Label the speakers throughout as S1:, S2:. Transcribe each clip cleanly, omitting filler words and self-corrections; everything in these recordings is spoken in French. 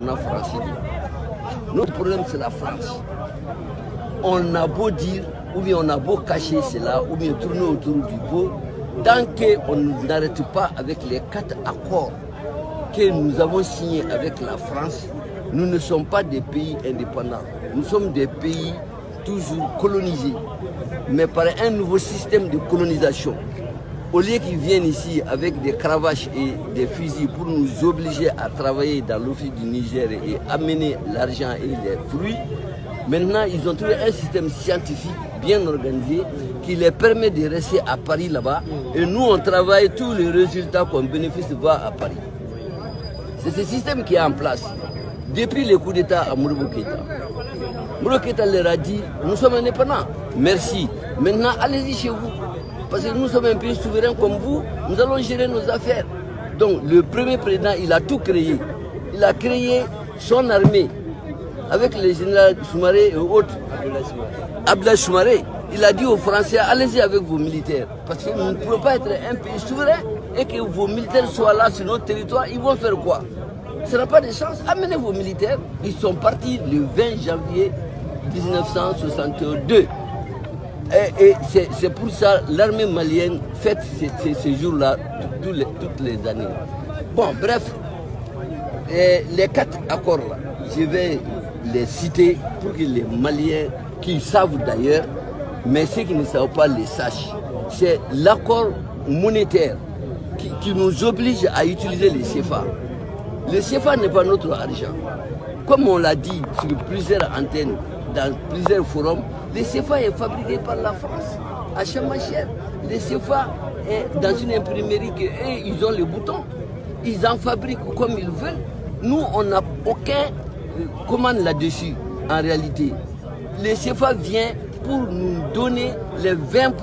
S1: On a francilé. Notre problème, c'est la France. On a beau dire, ou bien on a beau cacher cela, ou bien tourner autour du pot, tant qu'on n'arrête pas avec les 4 accords que nous avons signés avec la France, nous ne sommes pas des pays indépendants. Nous sommes des pays toujours colonisés, mais par un nouveau système de colonisation. Au lieu qu'ils viennent ici avec des cravaches et des fusils pour nous obliger à travailler dans l'office du Niger et amener l'argent et les fruits, maintenant ils ont trouvé un système scientifique bien organisé qui les permet de rester à Paris là-bas. Et nous on travaille, tous les résultats qu'on bénéficie va à Paris. C'est ce système qui est en place depuis le coup d'État à Modibo Keïta. Modibo Keïta leur a dit, nous sommes indépendants, merci, maintenant allez-y chez vous. Parce que nous sommes un pays souverain comme vous, nous allons gérer nos affaires. Donc le premier président, il a tout créé. Il a créé son armée avec le général Soumaré et autres. Abdoulaye Soumaré. Il a dit aux Français, allez-y avec vos militaires. Parce que nous ne pouvons pas être un pays souverain et que vos militaires soient là sur notre territoire. Ils vont faire quoi? Ça n'a pas de chance. Amenez vos militaires. Ils sont partis le 20 janvier 1962. Et c'est pour ça que l'armée malienne fête ces jours-là toutes les années. Bon, bref, les 4 accords-là, je vais les citer pour que les Maliens, qui savent d'ailleurs, mais ceux qui ne savent pas les sachent. C'est l'accord monétaire qui nous oblige à utiliser les CFA. Le CFA n'est pas notre argent. Comme on l'a dit sur plusieurs antennes, dans plusieurs forums, le CFA est fabriqué par la France, à Chamacher. Le CFA est dans une imprimerie que eux, ils ont les boutons. Ils en fabriquent comme ils veulent. Nous, on n'a aucun commande là-dessus, en réalité. Le CFA vient pour nous donner les 20%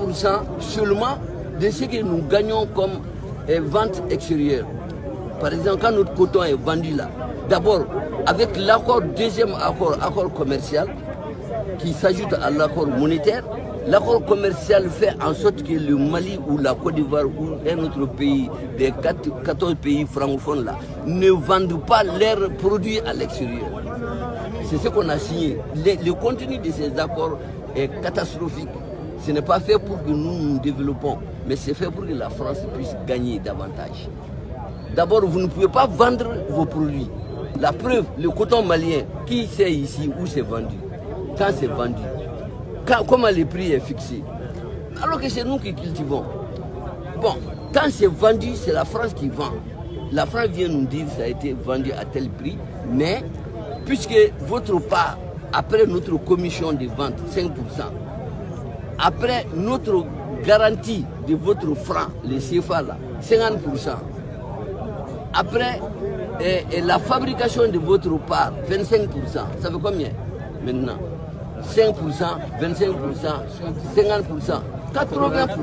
S1: seulement de ce que nous gagnons comme vente extérieure. Par exemple, quand notre coton est vendu là, d'abord, avec l'accord, deuxième accord commercial, qui s'ajoute à l'accord monétaire, l'accord commercial fait en sorte que le Mali ou la Côte d'Ivoire ou un autre pays, des 14 pays francophones là, ne vendent pas leurs produits à l'extérieur. C'est ce qu'on a signé. Le contenu de ces accords est catastrophique. Ce n'est pas fait pour que nous développons, mais c'est fait pour que la France puisse gagner davantage. D'abord, vous ne pouvez pas vendre vos produits. La preuve, le coton malien, qui sait ici où c'est vendu? Quand c'est vendu, comment le prix est fixé, alors que c'est nous qui cultivons. Bon, quand c'est vendu, c'est la France qui vend. La France vient nous dire que ça a été vendu à tel prix, mais puisque votre part, après notre commission de vente, 5%, après notre garantie de votre franc, les CFA là, 50%, après la fabrication de votre part, 25%, ça fait combien maintenant? 5%, 25%, 50%, 80%.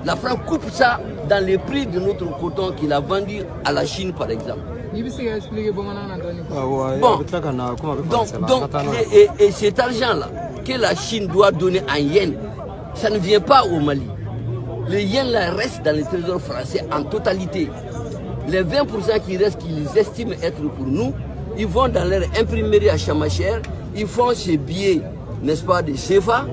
S1: La France coupe ça dans les prix de notre coton qu'il a vendu à la Chine, par exemple. Bon, donc et cet argent-là que la Chine doit donner en yens, ça ne vient pas au Mali. Les yens là restent dans les trésors français en totalité. Les 20% qui restent, qu'ils estiment être pour nous, ils vont dans leur imprimerie à Chamacher. Ils font ces billets, n'est-ce pas, de CFA,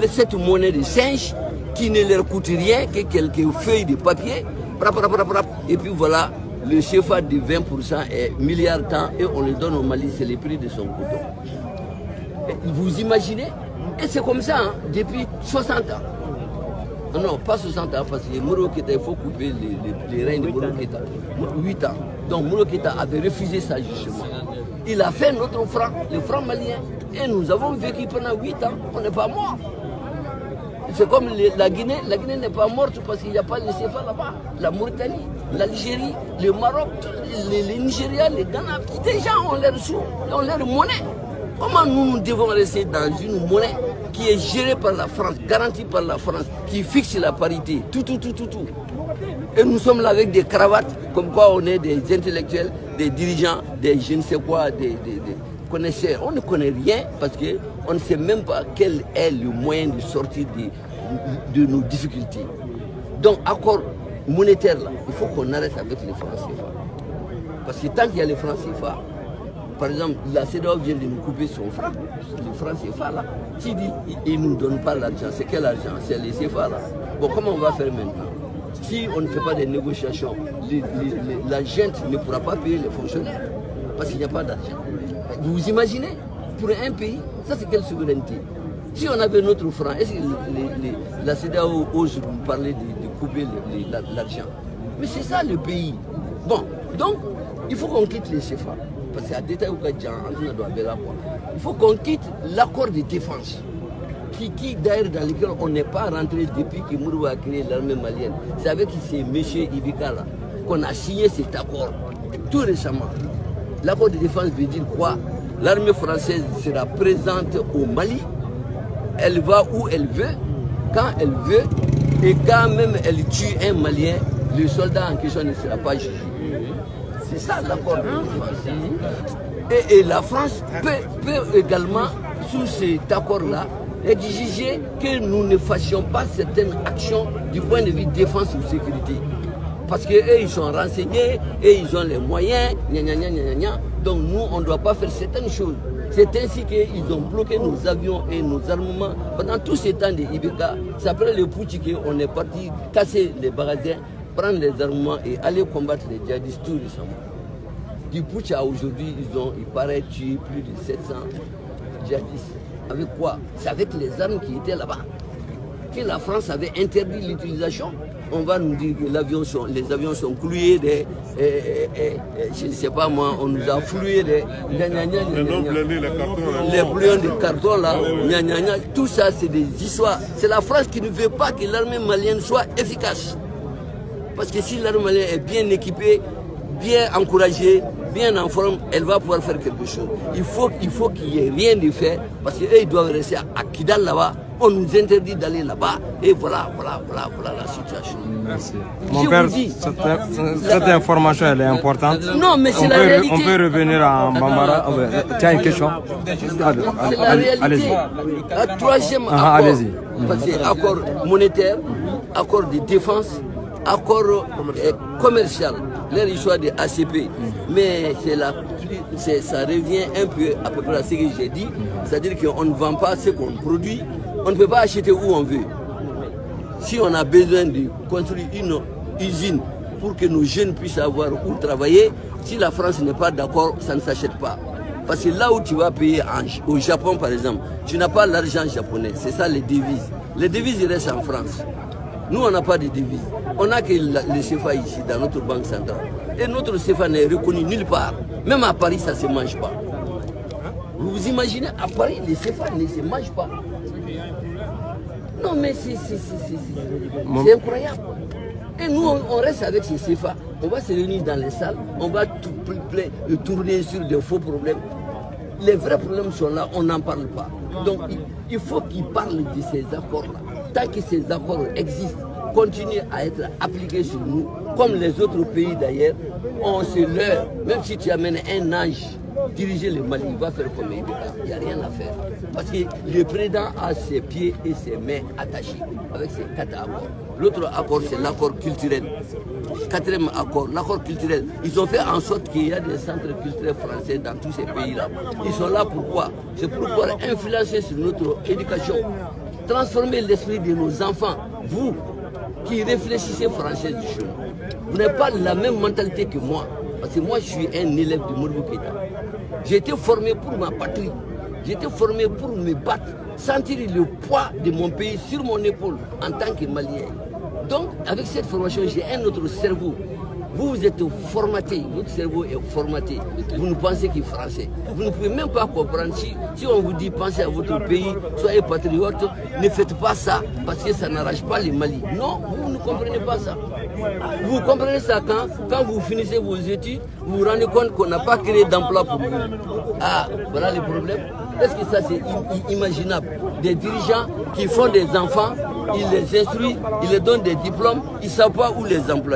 S1: cette monnaie de singe qui ne leur coûte rien que quelques feuilles de papier. Et puis voilà, le CFA de 20% est milliard temps et on le donne au Mali, c'est le prix de son coton. Et vous imaginez? Et c'est comme ça hein, depuis 60 ans. Non, pas 60 ans, parce que Modibo Keïta, il faut couper les reins de Modibo Keïta. 8 ans. Donc Modibo Keïta avait refusé ça justement. Il a fait notre franc, le franc malien, et nous avons vécu pendant 8 ans, on n'est pas mort. C'est comme la Guinée n'est pas morte parce qu'il n'y a pas de CFA là-bas. La Mauritanie, l'Algérie, le Maroc, le Nigeria, le Ghana, des gens ont leur sous, ont leur monnaie. Comment nous devons rester dans une monnaie qui est gérée par la France, garantie par la France, qui fixe la parité, tout. Et nous sommes là avec des cravates, comme quoi on est des intellectuels, des dirigeants, des je ne sais quoi, des connaisseurs. On ne connaît rien parce qu'on ne sait même pas quel est le moyen de sortir de nos difficultés. Donc, accord monétaire là, il faut qu'on arrête avec les francs CFA. Parce que tant qu'il y a les francs CFA, par exemple, la CEDEAO vient de nous couper son franc, le franc CFA là. Qui dit il ne nous donne pas l'argent, c'est quel argent? C'est les CFA là. Bon, comment on va faire maintenant? Si on ne fait pas des négociations, la gente ne pourra pas payer les fonctionnaires parce qu'il n'y a pas d'argent. Vous vous imaginez? Pour un pays, ça c'est quelle souveraineté? Si on avait notre franc, est-ce que la CEDEAO ose nous parler de couper l'argent? Mais c'est ça le pays. Bon, donc il faut qu'on quitte les CFA. Parce qu'à détail, il faut qu'on quitte l'accord de défense. Qui d'ailleurs dans lequel on n'est pas rentré depuis que Mourou a créé l'armée malienne. C'est avec ces messieurs Ibika là qu'on a signé cet accord tout récemment. L'accord de défense veut dire quoi? L'armée française sera présente au Mali, elle va où elle veut, quand elle veut, et quand même elle tue un Malien, le soldat en question ne sera pas jugé. C'est ça l'accord de défense. Et la France peut également, sous cet accord-là, exiger que nous ne fassions pas certaines actions du point de vue défense ou sécurité. Parce qu'eux, ils sont renseignés, et ils ont les moyens, donc nous, on ne doit pas faire certaines choses. C'est ainsi qu'ils ont bloqué nos avions et nos armements pendant tout ce temps de Ibeka. C'est après le putsch qu'on est parti casser les magasins, prendre les armements et aller combattre les djihadistes tout récemment. Du putsch à aujourd'hui, il paraît tuer plus de 700 djihadistes. Avec quoi? C'est avec les armes qui étaient là-bas. Que la France avait interdit l'utilisation. On va nous dire que les avions sont cloués, je ne sais pas moi, on nous a floué les bouillons de carton là, tout ça c'est des histoires. C'est la France qui ne veut pas que l'armée malienne soit efficace. Parce que si l'armée malienne est bien équipée, bien encouragée, bien en forme, elle va pouvoir faire quelque chose. Il faut qu'il n'y ait rien de fait, parce qu'eux ils doivent rester à Kidal là-bas. On nous interdit d'aller là-bas, et voilà la situation.
S2: Merci. Mon père, cette information elle est importante.
S1: Non, mais c'est la réalité.
S2: On peut revenir à Bambara. Tu as une question?
S1: C'est la réalité. Le troisième accord, c'est accord monétaire, accord de défense, accord commercial, leur histoire de ACP. Mais ça revient un peu à peu près à ce que j'ai dit, c'est-à-dire qu'on ne vend pas ce qu'on produit. On ne peut pas acheter où on veut. Si on a besoin de construire une usine pour que nos jeunes puissent avoir où travailler, si la France n'est pas d'accord, ça ne s'achète pas. Parce que là où tu vas payer au Japon par exemple, tu n'as pas l'argent japonais, c'est ça les devises. Les devises ils restent en France. Nous on n'a pas de devises. On n'a que le CFA ici dans notre banque centrale. Et notre CFA n'est reconnu nulle part. Même à Paris ça ne se mange pas. Vous vous imaginez, à Paris les CFA ne se mangent pas. Non mais c'est incroyable. Et nous on reste avec ces CFA, on va se réunir dans les salles, on va tourner sur des faux problèmes. Les vrais problèmes sont là, on n'en parle pas. Donc il faut qu'ils parlent de ces accords-là. Tant que ces accords existent, continuent à être appliqués sur nous, comme les autres pays d'ailleurs, on se leurre. Même si tu amènes un ange diriger le Mali, il va faire comme il n'y a rien à faire. Parce que le président a ses pieds et ses mains attachés avec ces 4 accords. L'autre accord, c'est l'accord culturel. 4e accord, l'accord culturel. Ils ont fait en sorte qu'il y a des centres culturels français dans tous ces pays-là. Ils sont là pourquoi? C'est pour pouvoir influencer sur notre éducation, transformer l'esprit de nos enfants. Vous qui réfléchissez français du chemin, vous n'avez pas la même mentalité que moi. Parce que moi, je suis un élève de Modibo Keïta. J'ai été formé pour ma patrie. J'ai été formé pour me battre, sentir le poids de mon pays sur mon épaule en tant que Malien. Donc, avec cette formation, j'ai un autre cerveau. Vous êtes formaté, votre cerveau est formaté. Vous ne pensez qu'en français. Vous ne pouvez même pas comprendre. Si on vous dit pensez à votre pays, soyez patriote, ne faites pas ça parce que ça n'arrange pas les Mali. Non, vous ne comprenez pas ça. Vous comprenez ça quand vous finissez vos études, vous vous rendez compte qu'on n'a pas créé d'emploi pour vous. Ah, voilà le problème. Est-ce que ça c'est imaginable? Des dirigeants qui font des enfants, ils les instruisent, ils les donnent des diplômes, ils ne savent pas où les employer.